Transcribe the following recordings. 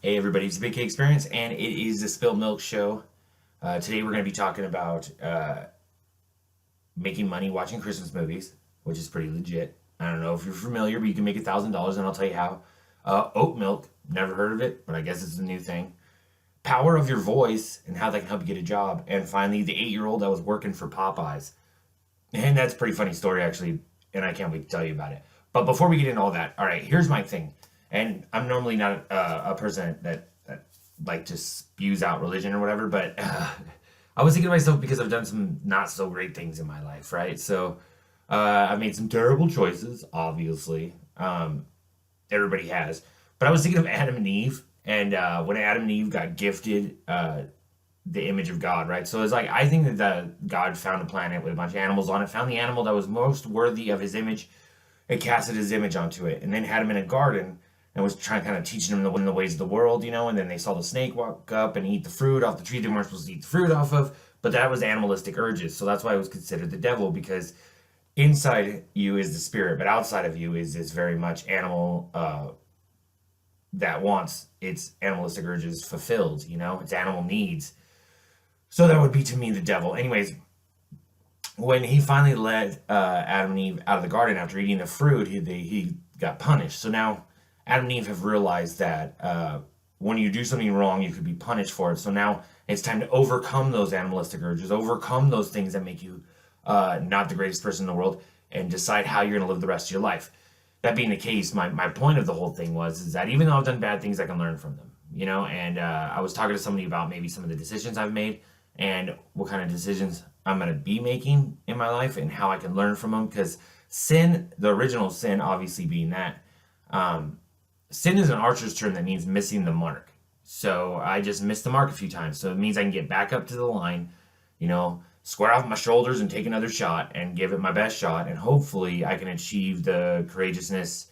Hey everybody, it's the Big K Experience, and it is the Spilt Milk Show. Today we're going to be talking about making money watching Christmas movies, which is pretty legit. I don't know if you're familiar, but you can make $1,000, and I'll tell you how. Oat Milk, never heard of it, but I guess it's a new thing. Power of your voice and how that can help you get a job. And finally, the 8-year-old that was working for Popeyes. And that's a pretty funny story, actually, and I can't wait to tell you about it. But before we get into all that, all right, here's my thing. And I'm normally not a person that like to spews out religion or whatever, but I was thinking to myself because I've done some not so great things in my life, right? So I've made some terrible choices, obviously. Everybody has. But I was thinking of Adam and Eve, and when Adam and Eve got gifted the image of God, right? So it's like, I think that God found a planet with a bunch of animals on it, found the animal that was most worthy of his image, and casted his image onto it, and then had him in a garden and was trying kind of teaching them the ways of the world, and then they saw the snake walk up and eat the fruit off the tree they weren't supposed to eat the fruit off of, but that was animalistic urges, so that's why it was considered the devil, because inside you is the spirit, but outside of you is this very much animal that wants its animalistic urges fulfilled, its animal needs. So that would be to me the devil. Anyways, when he finally let Adam and Eve out of the garden after eating the fruit, he got punished. So now Adam and Eve have realized that when you do something wrong, you could be punished for it. So now it's time to overcome those animalistic urges, overcome those things that make you not the greatest person in the world, and decide how you're going to live the rest of your life. That being the case, my point of the whole thing is that even though I've done bad things, I can learn from them, and I was talking to somebody about maybe some of the decisions I've made and what kind of decisions I'm going to be making in my life and how I can learn from them. Because sin, the original sin, obviously being that, sin is an archer's term that means missing the mark. So I just missed the mark a few times. So it means I can get back up to the line, square off my shoulders and take another shot and give it my best shot. And hopefully I can achieve the courageousness,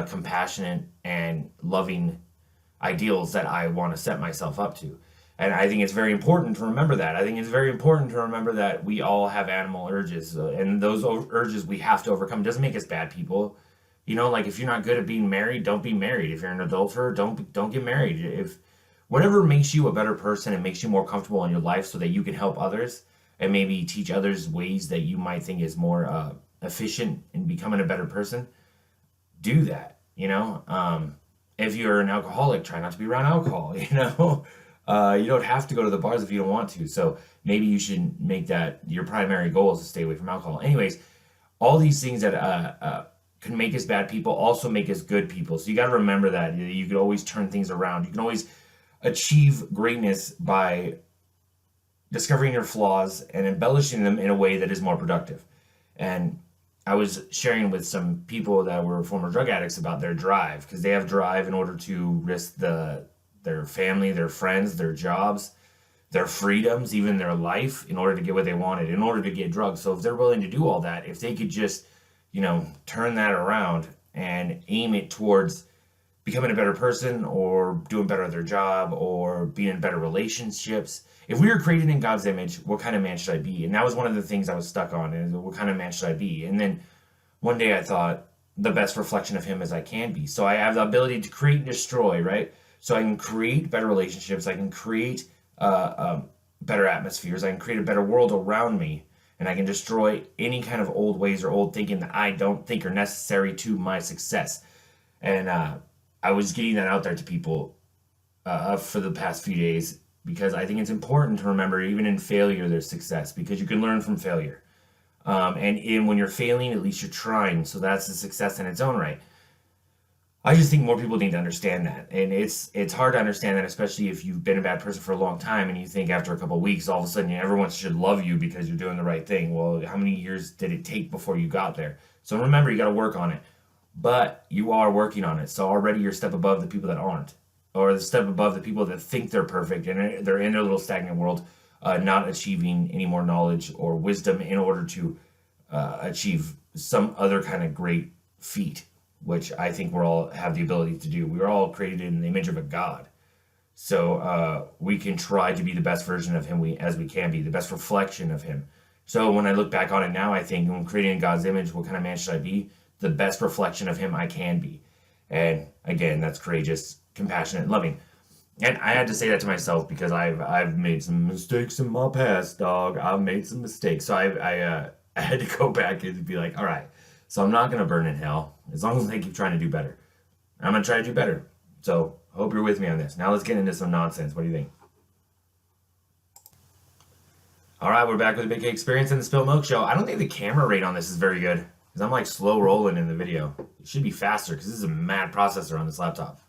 compassionate, and loving ideals that I want to set myself up to. And I think it's very important to remember that. I think it's very important to remember that we all have animal urges, and those urges we have to overcome. It doesn't make us bad people. Like if you're not good at being married, don't be married. If you're an adulterer, don't get married. If whatever makes you a better person and makes you more comfortable in your life so that you can help others and maybe teach others ways that you might think is more efficient in becoming a better person, do that. If you're an alcoholic, try not to be around alcohol. You don't have to go to the bars if you don't want to. So maybe you should make that your primary goal is to stay away from alcohol. Anyways, all these things that can make us bad people also make us good people. So you got to remember that you can always turn things around. You can always achieve greatness by discovering your flaws and embellishing them in a way that is more productive. And I was sharing with some people that were former drug addicts about their drive, because they have drive in order to risk their family, their friends, their jobs, their freedoms, even their life, in order to get what they wanted, in order to get drugs. So if they're willing to do all that, if they could just, turn that around and aim it towards becoming a better person or doing better at their job or being in better relationships. If we were created in God's image, what kind of man should I be? And that was one of the things I was stuck on, is what kind of man should I be? And then one day I thought, the best reflection of him as I can be. So I have the ability to create and destroy, right? So I can create better relationships. I can create better atmospheres. I can create a better world around me. And I can destroy any kind of old ways or old thinking that I don't think are necessary to my success. And I was getting that out there to people for the past few days, because I think it's important to remember, even in failure, there's success, because you can learn from failure. And when you're failing, at least you're trying. So that's a success in its own right. I just think more people need to understand that. And it's hard to understand that, especially if you've been a bad person for a long time and you think after a couple of weeks, all of a sudden everyone should love you because you're doing the right thing. Well, how many years did it take before you got there? So remember, you got to work on it. But you are working on it. So already you're a step above the people that aren't. Or the step above the people that think they're perfect and they're in their little stagnant world, not achieving any more knowledge or wisdom in order to achieve some other kind of great feat, which I think we all have the ability to do. We are all created in the image of a God. So we can try to be the best version of him as we can be, the best reflection of him. So when I look back on it now, I think when creating in God's image, what kind of man should I be? The best reflection of him I can be. And again, that's courageous, compassionate, and loving. And I had to say that to myself because I've made some mistakes in my past, dog. I've made some mistakes, so I had to go back and be like, all right, so I'm not gonna burn in hell as long as I keep trying to do better. I'm gonna try to do better. So hope you're with me on this. Now let's get into some nonsense. What do you think? All right, we're back with the Big K Experience and the Spilt Milk Show. I don't think the camera rate on this is very good because I'm like slow rolling in the video. It should be faster because this is a mad processor on this laptop.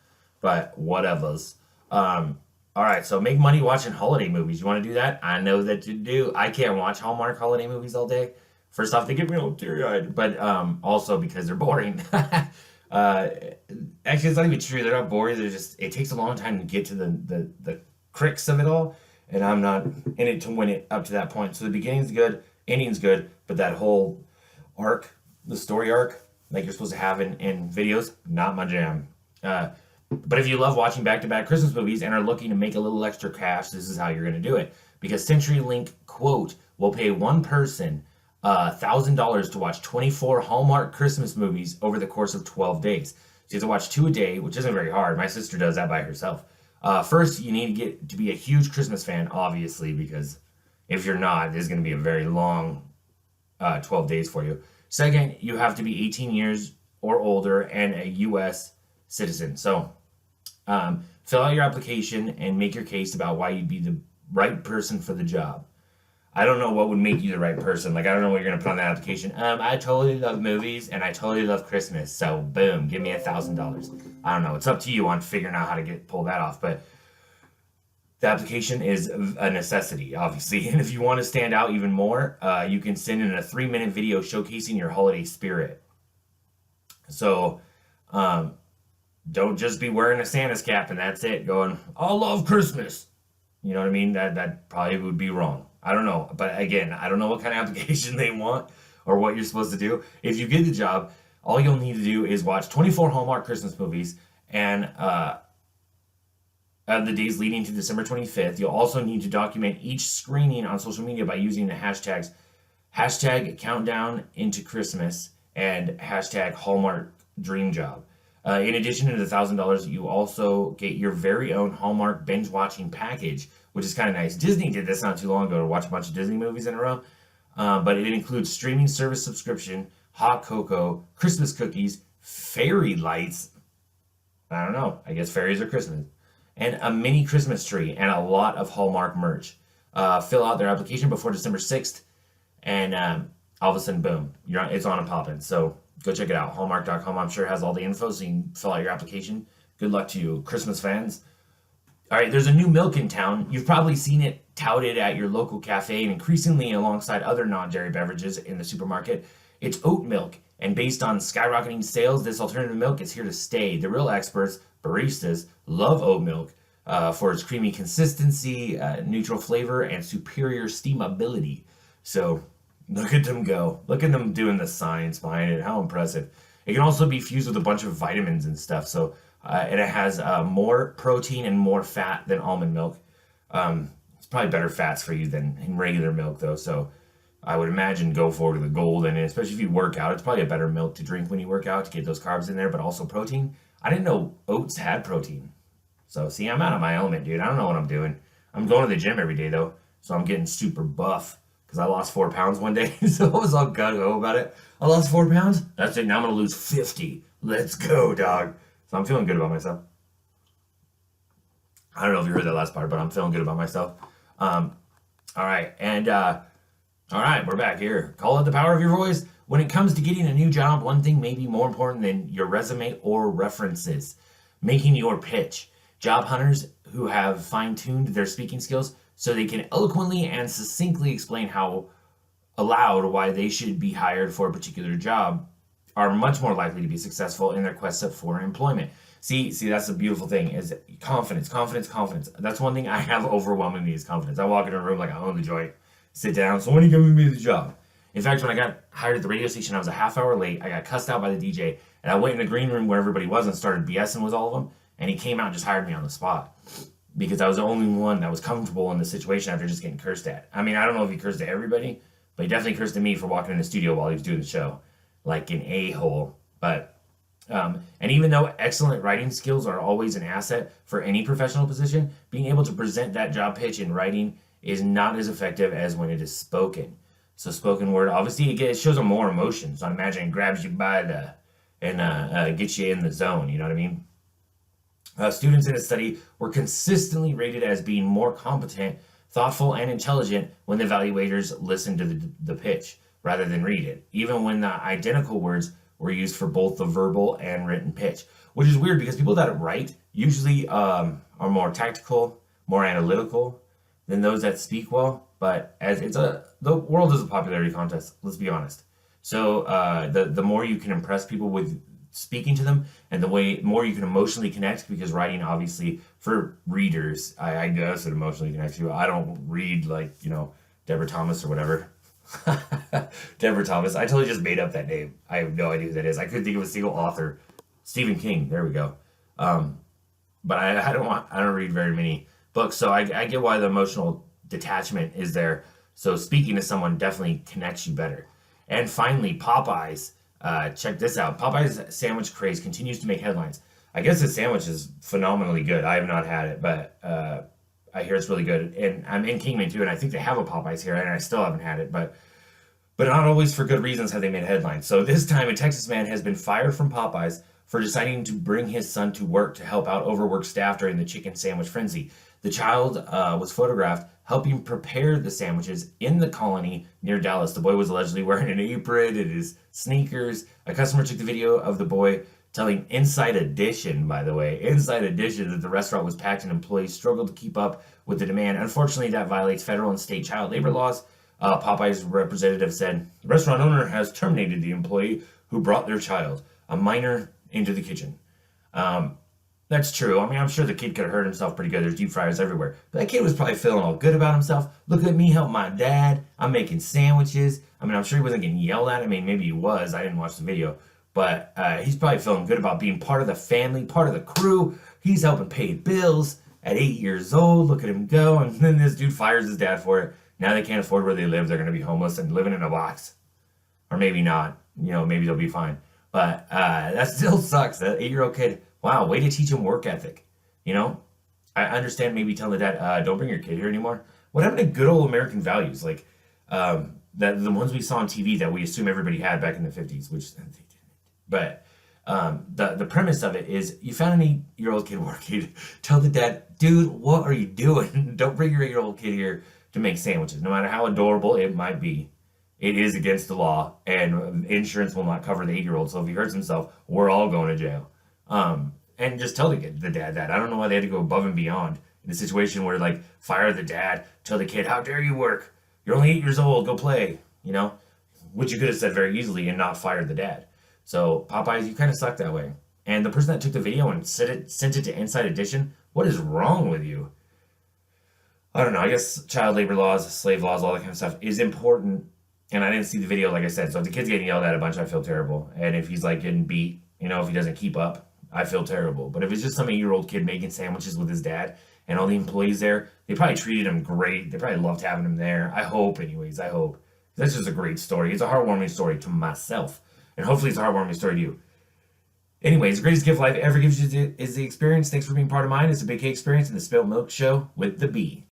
But whatevers. All right, so make money watching holiday movies. You want to do that? I know that you do. I can't watch Hallmark holiday movies all day. First off, they get me all teary-eyed, but also because they're boring. Actually, it's not even true. They're not boring. They're just it takes a long time to get to the crux of it all, and I'm not in it to win it up to that point. So the beginning's good, ending's good, but that whole arc, the story arc, like you're supposed to have in videos, not my jam. But if you love watching back-to-back Christmas movies and are looking to make a little extra cash, this is how you're going to do it. Because CenturyLink, quote, will pay one person $1,000 to watch 24 Hallmark Christmas movies over the course of 12 days. So you have to watch 2 a day, which isn't very hard. My sister does that by herself. First, you need to get to be a huge Christmas fan, obviously, because if you're not, this is going to be a very long 12 days for you. Second, you have to be 18 years or older and a U.S. citizen. So fill out your application and make your case about why you'd be the right person for the job. I don't know what would make you the right person. Like, I don't know what you're going to put on that application. I totally love movies and I totally love Christmas. So, boom, give me $1,000. I don't know. It's up to you on figuring out how to pull that off. But the application is a necessity, obviously. And if you want to stand out even more, you can send in a 3-minute video showcasing your holiday spirit. So, don't just be wearing a Santa's cap and that's it, going, I love Christmas. You know what I mean? That probably would be wrong. I don't know. But again, I don't know what kind of application they want or what you're supposed to do. If you get the job, all you'll need to do is watch 24 Hallmark Christmas movies and the days leading to December 25th. You'll also need to document each screening on social media by using the hashtags #countdown into Christmas and #Hallmark Dream Job. In addition to the $1,000, you also get your very own Hallmark binge watching package, which is kind of nice. Disney did this not too long ago to watch a bunch of Disney movies in a row, but it includes streaming service subscription, hot cocoa, Christmas cookies, fairy lights. I don't know. I guess fairies are Christmas, and a mini Christmas tree and a lot of Hallmark merch. Fill out their application before December 6th, and all of a sudden, boom, it's on and popping. So go check it out. Hallmark.com, I'm sure, has all the info, so you can fill out your application. Good luck to you, Christmas fans. All right, there's a new milk in town. You've probably seen it touted at your local cafe and increasingly alongside other non-dairy beverages in the supermarket. It's oat milk, and based on skyrocketing sales, this alternative milk is here to stay. The real experts, baristas, love oat milk for its creamy consistency, neutral flavor, and superior steamability. So look at them go. Look at them doing the science behind it. How impressive. It can also be fused with a bunch of vitamins and stuff. So, and it has more protein and more fat than almond milk. It's probably better fats for you than in regular milk, though. So I would imagine go for the gold. And especially if you work out, it's probably a better milk to drink when you work out to get those carbs in there, but also protein. I didn't know oats had protein. So, see, I'm out of my element, dude. I don't know what I'm doing. I'm going to the gym every day, though. So I'm getting super buff. Because I lost 4 pounds one day, so I was all gung-ho about it. I lost 4 pounds? That's it, now I'm going to lose 50. Let's go, dog. So I'm feeling good about myself. I don't know if you heard that last part, but I'm feeling good about myself. All right, and all right, we're back here. Call it the power of your voice. When it comes to getting a new job, one thing may be more important than your resume or references. Making your pitch. Job hunters who have fine-tuned their speaking skills so they can eloquently and succinctly explain how aloud why they should be hired for a particular job are much more likely to be successful in their quest for employment. See, that's the beautiful thing is confidence. That's one thing I have overwhelmingly is confidence. I walk into a room like I own the joint, sit down. So when are you giving me the job? In fact, when I got hired at the radio station, I was a half hour late. I got cussed out by the DJ, and I went in the green room where everybody was and started BSing with all of them. And he came out and just hired me on the spot. Because I was the only one that was comfortable in the situation after just getting cursed at. I mean, I don't know if he cursed at everybody, but he definitely cursed at me for walking in the studio while he was doing the show. Like an a-hole. But And even though excellent writing skills are always an asset for any professional position, being able to present that job pitch in writing is not as effective as when it is spoken. So spoken word, obviously, it shows a more emotion. So I imagine it grabs you by the and gets you in the zone. You know what I mean? Students in a study were consistently rated as being more competent, thoughtful, and intelligent when the evaluators listened to the pitch rather than read it, even when the identical words were used for both the verbal and written pitch, which is weird because people that write usually are more tactical, more analytical than those that speak well. But as the world is a popularity contest, let's be honest. So the more you can impress people with speaking to them, and the more you can emotionally connect, because writing, obviously, for readers, I guess it emotionally connects you. I don't read like, Deborah Thomas or whatever. Deborah Thomas. I totally just made up that name. I have no idea who that is. I couldn't think of a single author. Stephen King. There we go. But I don't read very many books, so I get why the emotional detachment is there. So speaking to someone definitely connects you better. And finally, Popeyes. Check this out. Popeye's sandwich craze continues to make headlines. I guess the sandwich is phenomenally good. I have not had it, but I hear it's really good. And I'm in Kingman too, and I think they have a Popeyes here, and I still haven't had it, but not always for good reasons have they made headlines. So this time, a Texas man has been fired from Popeyes for deciding to bring his son to work to help out overworked staff during the chicken sandwich frenzy. The child was photographed helping prepare the sandwiches in the colony near Dallas. The boy was allegedly wearing an apron and his sneakers. A customer took the video of the boy telling Inside Edition, by the way, Inside Edition, that the restaurant was packed and employees struggled to keep up with the demand. Unfortunately, that violates federal and state child labor laws. Popeye's representative said, the restaurant owner has terminated the employee who brought their child, a minor, into the kitchen. That's true. I mean, I'm sure the kid could have hurt himself pretty good. There's deep fryers everywhere. But that kid was probably feeling all good about himself. Look at me help my dad. I'm making sandwiches. I mean, I'm sure he wasn't getting yelled at. I mean, maybe he was. I didn't watch the video. But he's probably feeling good about being part of the family, part of the crew. He's helping pay bills at 8 years old. Look at him go. And then this dude fires his dad for it. Now they can't afford where they live. They're going to be homeless and living in a box. Or maybe not. Maybe they'll be fine. But that still sucks. That 8-year-old kid, wow, way to teach him work ethic. I understand maybe telling the dad, don't bring your kid here anymore. What happened to good old American values? Like the ones we saw on TV that we assume everybody had back in the 50s, which they didn't. But the premise of it is you found an 8-year-old kid working. Tell the dad, dude, what are you doing? Don't bring your 8-year-old kid here to make sandwiches, no matter how adorable it might be. It is against the law, and insurance will not cover the 8-year-old. So if he hurts himself, we're all going to jail. And just tell the dad that. I don't know why they had to go above and beyond in a situation where, like, fire the dad, tell the kid, how dare you work? You're only 8 years old, go play, which you could have said very easily and not fired the dad. So Popeyes, you kind of suck that way. And the person that took the video and sent it to Inside Edition, what is wrong with you? I don't know. I guess child labor laws, slave laws, all that kind of stuff is important. And I didn't see the video, like I said. So if the kid's getting yelled at a bunch, I feel terrible. And if he's like getting beat, if he doesn't keep up, I feel terrible. But if it's just some 8-year-old kid making sandwiches with his dad and all the employees there, they probably treated him great. They probably loved having him there. I hope, anyways. I hope. That's just a great story. It's a heartwarming story to myself. And hopefully it's a heartwarming story to you. Anyways, the greatest gift life ever gives you is the experience. Thanks for being part of mine. It's a Big K experience in the Spilt Milk Show with the B.